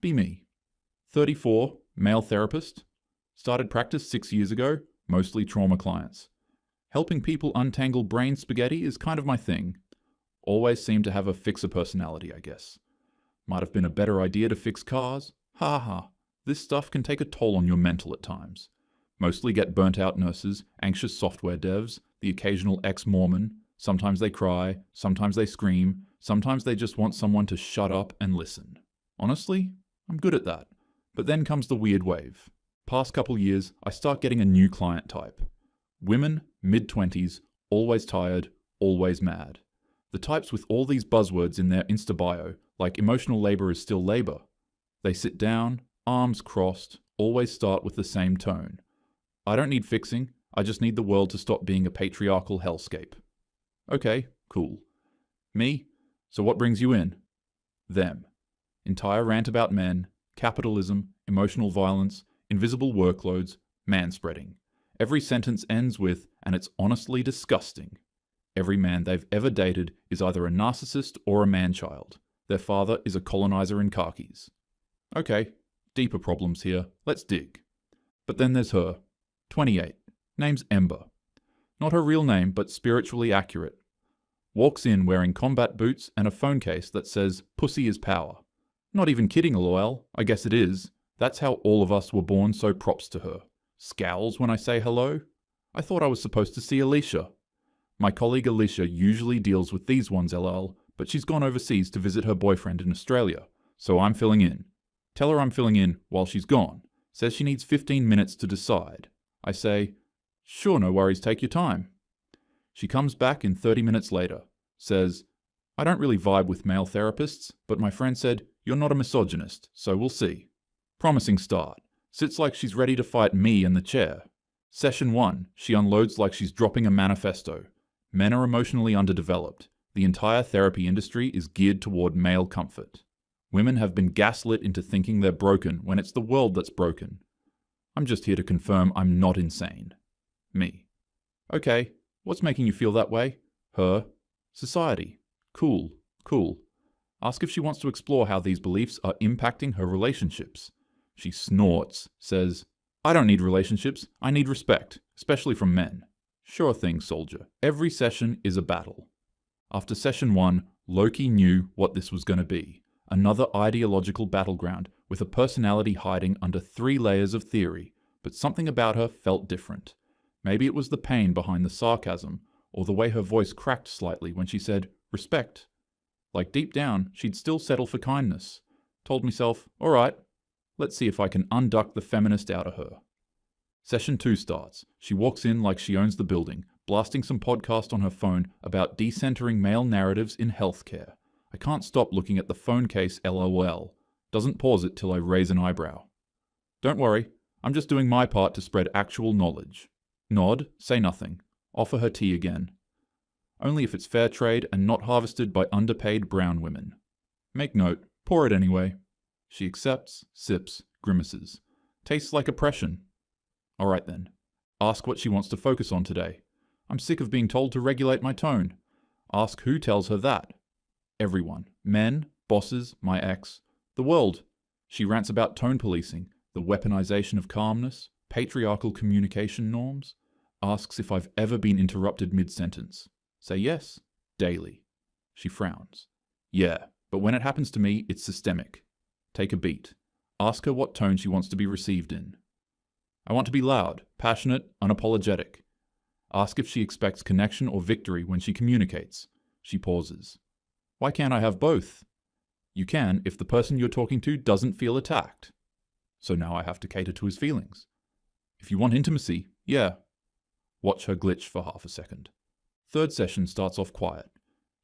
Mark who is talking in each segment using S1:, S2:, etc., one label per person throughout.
S1: be me. 34, male therapist. Started practice 6 years ago, mostly trauma clients. Helping people untangle brain spaghetti is kind of my thing. Always seem to have a fixer personality, I guess. Might have been a better idea to fix cars. Ha ha. This stuff can take a toll on your mental at times. Mostly get burnt out nurses, anxious software devs, the occasional ex-Mormon. Sometimes they cry, sometimes they scream, sometimes they just want someone to shut up and listen. Honestly, I'm good at that. But then comes the weird wave. Past couple years, I start getting a new client type. Women, mid-20s, always tired, always mad. The types with all these buzzwords in their Insta bio, like emotional labor is still labor. They sit down, arms crossed, always start with the same tone. I don't need fixing, I just need the world to stop being a patriarchal hellscape. Okay, cool. Me? So what brings you in? Them. Entire rant about men, capitalism, emotional violence, invisible workloads, manspreading. Every sentence ends with, and it's honestly disgusting. Every man they've ever dated is either a narcissist or a man-child. Their father is a colonizer in khakis. Okay, deeper problems here, let's dig. But then there's her. 28. Name's Ember. Not her real name, but spiritually accurate. Walks in wearing combat boots and a phone case that says, "Pussy is power." Not even kidding, lol. I guess it is. That's how all of us were born, so props to her. Scowls when I say hello? I thought I was supposed to see Alicia. My colleague Alicia usually deals with these ones, lol, but she's gone overseas to visit her boyfriend in Australia, so I'm filling in. Tell her I'm filling in while she's gone. Says she needs 15 minutes to decide. I say, sure, no worries, take your time. She comes back in 30 minutes later. Says, I don't really vibe with male therapists, but my friend said, you're not a misogynist, so we'll see. Promising start. Sits like she's ready to fight me in the chair. Session 1, she unloads like she's dropping a manifesto. Men are emotionally underdeveloped. The entire therapy industry is geared toward male comfort. Women have been gaslit into thinking they're broken when it's the world that's broken. I'm just here to confirm I'm not insane. Me. Okay, what's making you feel that way? Her. Society. Cool, cool. Ask if she wants to explore how these beliefs are impacting her relationships. She snorts, says, I don't need relationships, I need respect, especially from men. Sure thing, soldier. Every session is a battle. After session 1, Loki knew what this was going to be. Another ideological battleground with a personality hiding under 3 layers of theory, but something about her felt different. Maybe it was the pain behind the sarcasm, or the way her voice cracked slightly when she said, respect. Like deep down, she'd still settle for kindness. Told myself, alright, let's see if I can unduck the feminist out of her. Session 2 starts. She walks in like she owns the building, blasting some podcast on her phone about decentering male narratives in healthcare. I can't stop looking at the phone case LOL. Doesn't pause it till I raise an eyebrow. Don't worry, I'm just doing my part to spread actual knowledge. Nod, say nothing. Offer her tea again. Only if it's fair trade and not harvested by underpaid brown women. Make note, pour it anyway. She accepts, sips, grimaces. Tastes like oppression. Alright then. Ask what she wants to focus on today. I'm sick of being told to regulate my tone. Ask who tells her that. Everyone. Men, bosses, my ex, the world. She rants about tone policing, the weaponization of calmness, patriarchal communication norms. Asks if I've ever been interrupted mid-sentence. Say yes. Daily. She frowns. Yeah, but when it happens to me, it's systemic. Take a beat. Ask her what tone she wants to be received in. I want to be loud, passionate, unapologetic. Ask if she expects connection or victory when she communicates. She pauses. Why can't I have both? You can if the person you're talking to doesn't feel attacked. So now I have to cater to his feelings. If you want intimacy, yeah. Watch her glitch for half a second. Third session starts off quiet.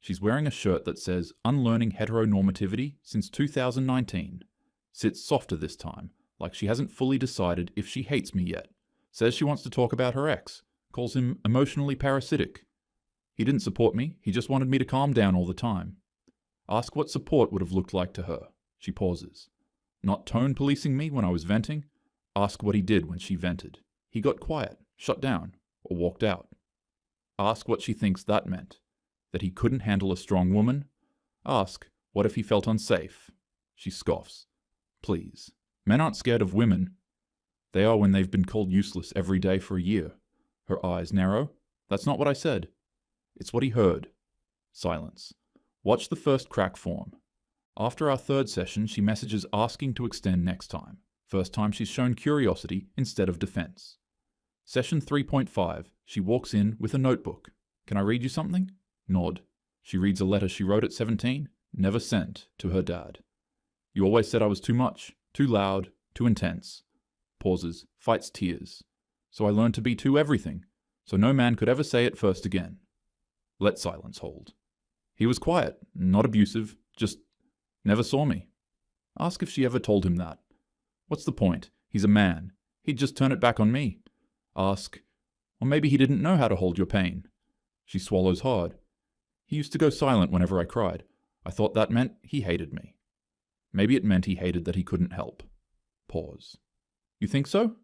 S1: She's wearing a shirt that says Unlearning Heteronormativity since 2019. Sits softer this time, like she hasn't fully decided if she hates me yet. Says she wants to talk about her ex. Calls him emotionally parasitic. He didn't support me, he just wanted me to calm down all the time. Ask what support would have looked like to her. She pauses. Not tone policing me when I was venting. Ask what he did when she vented. He got quiet, shut down, or walked out. Ask what she thinks that meant. That he couldn't handle a strong woman? Ask, what if he felt unsafe? She scoffs. Please. Men aren't scared of women. They are when they've been called useless every day for a year. Her eyes narrow. That's not what I said. It's what he heard. Silence. Watch the first crack form. After our third session, she messages asking to extend next time. First time she's shown curiosity instead of defense. Session 3.5. She walks in with a notebook. Can I read you something? Nod. She reads a letter she wrote at 17, never sent, to her dad. You always said I was too much, too loud, too intense. Pauses, fights tears. So I learned to be too everything, so no man could ever say it first again. Let silence hold. He was quiet, not abusive, just never saw me. Ask if she ever told him that. What's the point? He's a man. He'd just turn it back on me. Ask, or maybe he didn't know how to hold your pain. She swallows hard. He used to go silent whenever I cried. I thought that meant he hated me. Maybe it meant he hated that he couldn't help. Pause. You think so?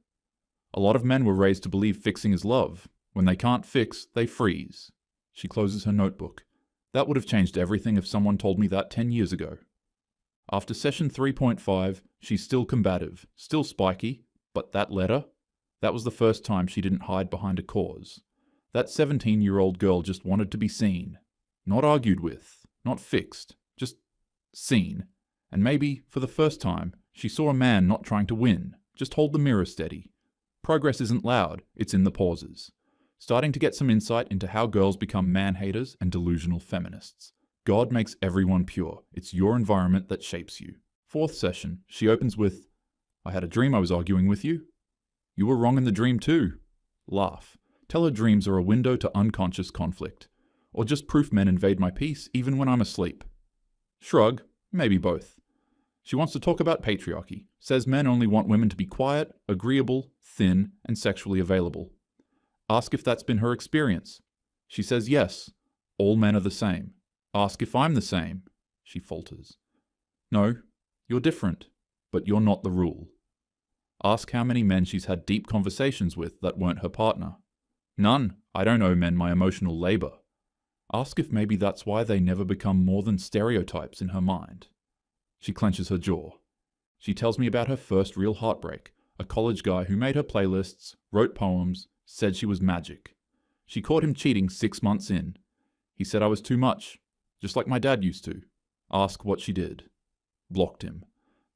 S1: A lot of men were raised to believe fixing is love. When they can't fix, they freeze. She closes her notebook. That would have changed everything if someone told me that 10 years ago. After session 3.5, she's still combative, still spiky, but that letter? That was the first time she didn't hide behind a cause. That 17-year-old girl just wanted to be seen. Not argued with, not fixed, just seen. And maybe, for the first time, she saw a man not trying to win, just hold the mirror steady. Progress isn't loud, it's in the pauses. Starting to get some insight into how girls become man-haters and delusional feminists. God makes everyone pure. It's your environment that shapes you. Fourth session, she opens with, I had a dream I was arguing with you. You were wrong in the dream too. Laugh. Tell her dreams are a window to unconscious conflict. Or just proof men invade my peace even when I'm asleep. Shrug. Maybe both. She wants to talk about patriarchy. Says men only want women to be quiet, agreeable, thin, and sexually available. Ask if that's been her experience. She says yes. All men are the same. Ask if I'm the same. She falters. No, you're different, but you're not the rule. Ask how many men she's had deep conversations with that weren't her partner. None. I don't owe men my emotional labor. Ask if maybe that's why they never become more than stereotypes in her mind. She clenches her jaw. She tells me about her first real heartbreak, a college guy who made her playlists, wrote poems, said she was magic. She caught him cheating 6 months in. He said I was too much, just like my dad used to. Ask what she did. Blocked him.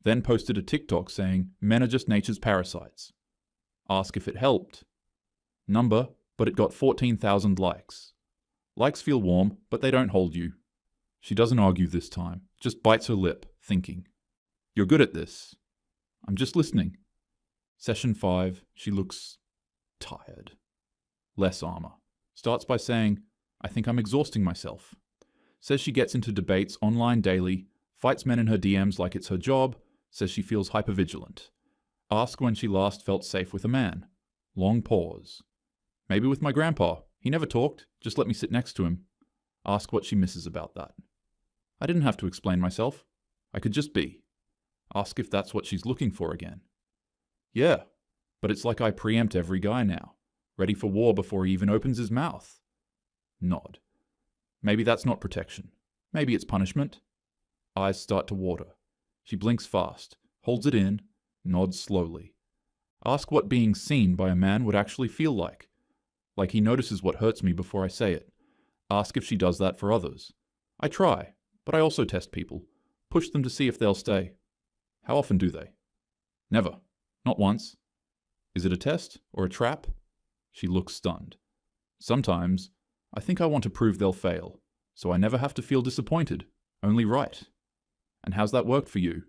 S1: Then posted a TikTok saying men are just nature's parasites. Ask if it helped. Number, but it got 14,000 likes. Likes feel warm, but they don't hold you. She doesn't argue this time, just bites her lip, thinking. You're good at this. I'm just listening. Session 5, she looks tired. Less armor. Starts by saying, I think I'm exhausting myself. Says she gets into debates online daily, fights men in her DMs like it's her job, says she feels hypervigilant. Ask when she last felt safe with a man. Long pause. Maybe with my grandpa. He never talked, just let me sit next to him. Ask what she misses about that. I didn't have to explain myself. I could just be. Ask if that's what she's looking for again. Yeah, but it's like I preempt every guy now, ready for war before he even opens his mouth. Nod. Maybe that's not protection. Maybe it's punishment. Eyes start to water. She blinks fast, holds it in, nods slowly. Ask what being seen by a man would actually feel like. Like he notices what hurts me before I say it. Ask if she does that for others. I try, but I also test people. Push them to see if they'll stay. How often do they? Never. Not once. Is it a test or a trap? She looks stunned. Sometimes, I think I want to prove they'll fail, so I never have to feel disappointed, only right. And how's that worked for you?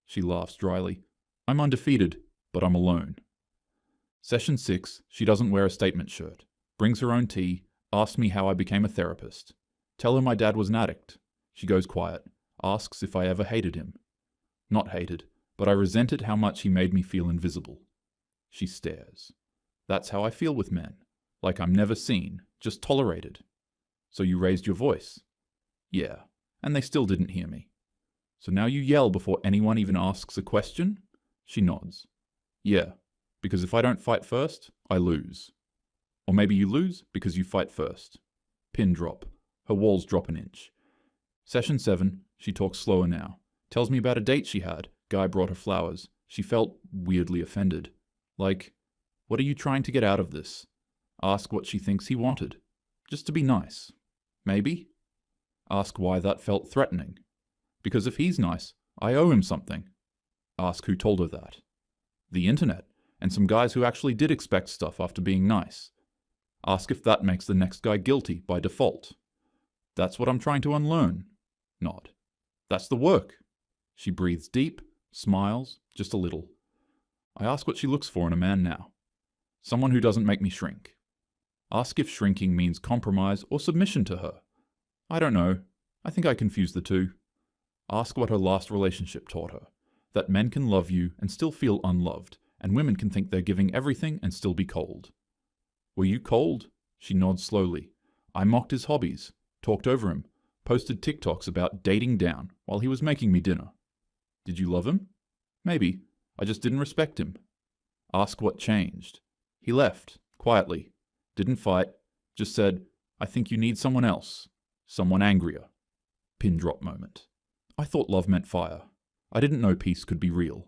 S1: She laughs dryly. I'm undefeated, but I'm alone. Session 6, she doesn't wear a statement shirt. Brings her own tea, asks me how I became a therapist. Tell her my dad was an addict. She goes quiet, asks if I ever hated him. Not hated, but I resented how much he made me feel invisible. She stares. That's how I feel with men. Like I'm never seen, just tolerated. So you raised your voice? Yeah, and they still didn't hear me. So now you yell before anyone even asks a question? She nods. Yeah, because if I don't fight first, I lose. Or maybe you lose because you fight first. Pin drop. Her walls drop an inch. Session 7, she talks slower now. Tells me about a date she had, Guy brought her flowers. She felt weirdly offended. Like, what are you trying to get out of this? Ask what she thinks he wanted. Just to be nice. Maybe? Ask why that felt threatening. Because if he's nice, I owe him something. Ask who told her that. The internet, and some guys who actually did expect stuff after being nice. Ask if that makes the next guy guilty by default. That's what I'm trying to unlearn. Nod. That's the work. She breathes deep, smiles, just a little. I ask what she looks for in a man now. Someone who doesn't make me shrink. Ask if shrinking means compromise or submission to her. I don't know. I think I confuse the two. Ask what her last relationship taught her. That men can love you and still feel unloved, and women can think they're giving everything and still be cold. Were you cold? She nods slowly. I mocked his hobbies, talked over him, posted TikToks about dating down while he was making me dinner. Did you love him? Maybe. I just didn't respect him. Ask what changed. He left, quietly. Didn't fight. Just said, I think you need someone else. Someone angrier. Pin drop moment. I thought love meant fire. I didn't know peace could be real.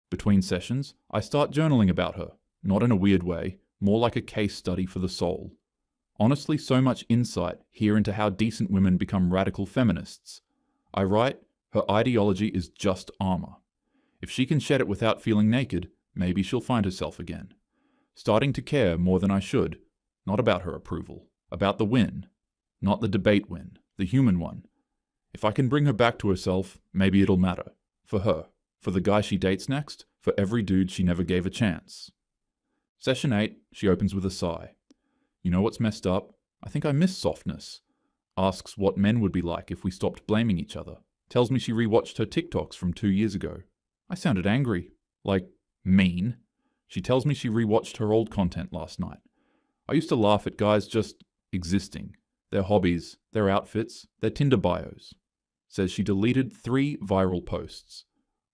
S1: Between sessions, I start journaling about her, not in a weird way, more like a case study for the soul. Honestly, so much insight here into how decent women become radical feminists. I write, her ideology is just armor. If she can shed it without feeling naked, maybe she'll find herself again. Starting to care more than I should, not about her approval, about the win. Not the debate win, the human one. If I can bring her back to herself, maybe it'll matter. For her, for the guy she dates next, for every dude she never gave a chance. Session 8, she opens with a sigh. You know what's messed up? I think I miss softness. Asks what men would be like if we stopped blaming each other. Tells me she rewatched her TikToks from 2 years ago. I sounded angry. Like, mean. She tells me she rewatched her old content last night. I used to laugh at guys just existing. Their hobbies, their outfits, their Tinder bios. Says she deleted 3 viral posts.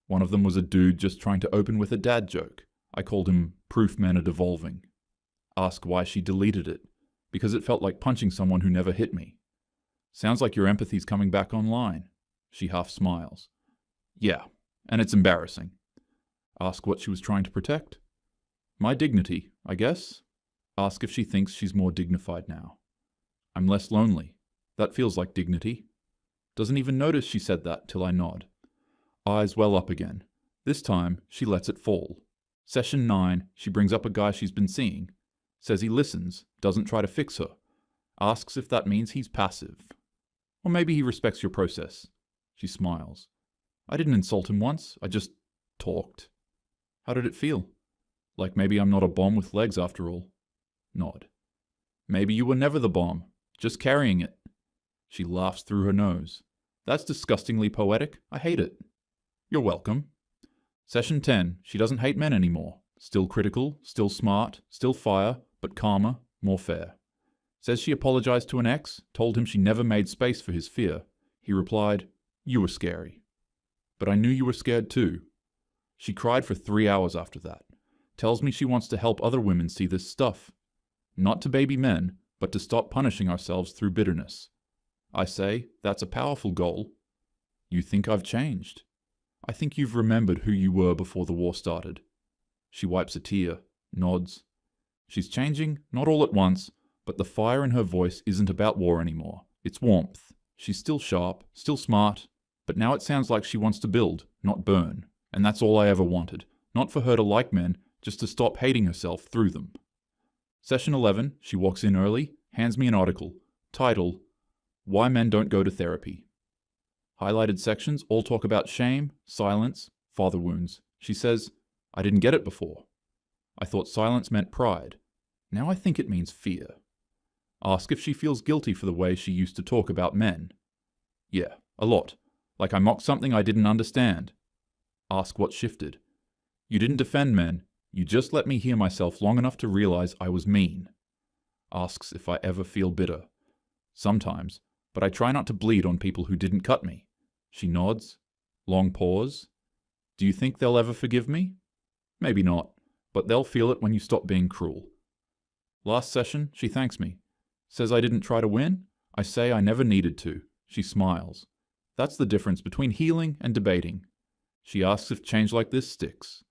S1: One of them was a dude just trying to open with a dad joke. I called him proof men are devolving. Ask why she deleted it. Because it felt like punching someone who never hit me. Sounds like your empathy's coming back online. She half smiles. Yeah, and it's embarrassing. Ask what she was trying to protect. My dignity, I guess. Ask if she thinks she's more dignified now. I'm less lonely. That feels like dignity. Doesn't even notice she said that till I nod. Eyes well up again. This time, she lets it fall. Session 9, she brings up a guy she's been seeing. Says he listens, doesn't try to fix her. Asks if that means he's passive. Or maybe he respects your process. She smiles. I didn't insult him once, I just talked. How did it feel? Like maybe I'm not a bomb with legs after all. Nod. Maybe you were never the bomb, just carrying it. She laughs through her nose. That's disgustingly poetic. I hate it. You're welcome. Session 10. She doesn't hate men anymore. Still critical, still smart, still fire, but calmer, more fair. Says she apologized to an ex, told him she never made space for his fear. He replied, You were scary. But I knew you were scared too. She cried for 3 hours after that. Tells me she wants to help other women see this stuff. Not to baby men, but to stop punishing ourselves through bitterness. I say, that's a powerful goal. You think I've changed. I think you've remembered who you were before the war started. She wipes a tear, nods. She's changing, not all at once, but the fire in her voice isn't about war anymore. It's warmth. She's still sharp, still smart, but now it sounds like she wants to build, not burn. And that's all I ever wanted. Not for her to like men, just to stop hating herself through them. Session 11, she walks in early, hands me an article. Title, Why Men Don't Go to Therapy. Highlighted sections all talk about shame, silence, father wounds. She says, I didn't get it before. I thought silence meant pride. Now I think it means fear. Ask if she feels guilty for the way she used to talk about men. Yeah, a lot. Like I mocked something I didn't understand. Ask what shifted. You didn't defend men. You just let me hear myself long enough to realize I was mean. Asks if I ever feel bitter. Sometimes, but I try not to bleed on people who didn't cut me. She nods. Long pause. Do you think they'll ever forgive me? Maybe not, but they'll feel it when you stop being cruel. Last session, she thanks me. Says I didn't try to win. I say I never needed to. She smiles. That's the difference between healing and debating. She asks if change like this sticks.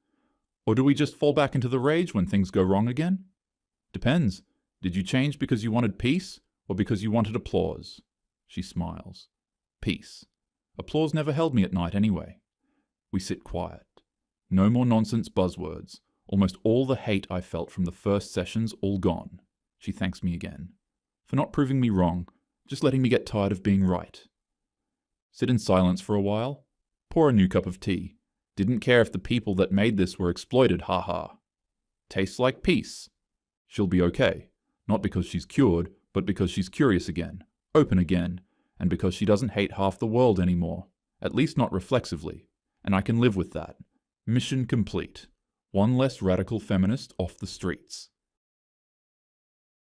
S1: Or do we just fall back into the rage when things go wrong again? Depends. Did you change because you wanted peace or because you wanted applause? She smiles. Peace. Applause never held me at night anyway. We sit quiet. No more nonsense buzzwords. Almost all the hate I felt from the first sessions all gone. She thanks me again. For not proving me wrong, just letting me get tired of being right. Sit in silence for a while. Pour a new cup of tea. Didn't care if the people that made this were exploited, haha. Tastes like peace. She'll be okay. Not because she's cured, but because she's curious again, open again, and because she doesn't hate half the world anymore. At least not reflexively. And I can live with that. Mission complete. One less radical feminist off the streets.